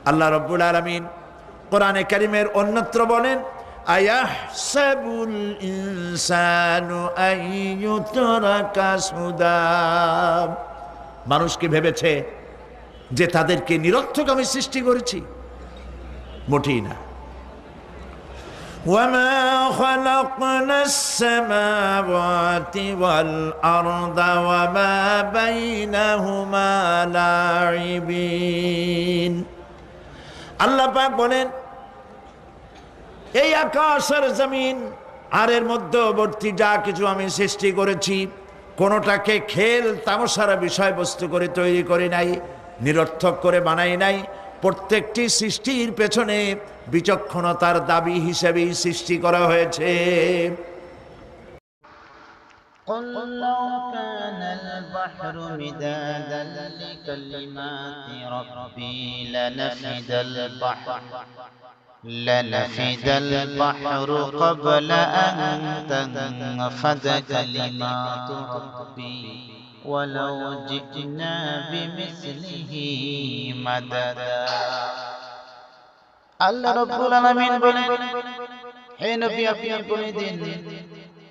আল্লাহ রাব্বুল আলামিন কোরআনে কারীমের অন্যত্র বলেন, আয়াহসাবুল ইনসানু আইয়ুতরাকা সুদা। মানুষ কি ভেবেছে যে তাদেরকে নিরর্থক আমি সৃষ্টি করেছি? মোটেই না। ওয়ামা খালাকনাস সামাওয়াতি ওয়াল আরদা ওয়ামা বাইনাহুমা লাইবিন। আল্লাহ পাক বলেন, এই আকাশ আর জমিন আর এর মধ্যবর্তী যা কিছু আমি সৃষ্টি করেছি, কোনোটাকে খেল তামাশার বিষয়বস্তু করে তৈরি করি নাই, নিরর্থক করে বানাই নাই। প্রত্যেকটি সৃষ্টির পেছনে বিচক্ষণতার দাবি হিসেবেই সৃষ্টি করা হয়েছে। قل لو كان البحر مدادا لكلمات ربي لنفد البحر قبل أن تنفد كلمات ربي ولو جئنا بمثله مددا। আল্লাহ রাব্বুল আলামিন বলেন, হে নবী আপনি বলে দিন,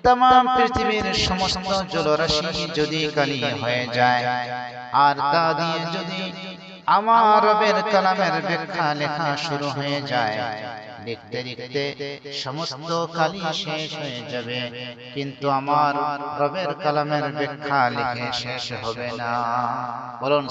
तमाम পৃথিবীর সমস্ত জলরাশি যদি কালি হয়ে যায় আর তা দিয়ে যদি আমার রবের কালামের ব্যাখ্যা লেখা শুরু হয়ে যায়, লিখতে লিখতে সমস্ত কালি শেষ হয়ে যাবে, কিন্তু আমার রবের কালামের ব্যাখ্যা লিখে শেষ হবে না। বলুন।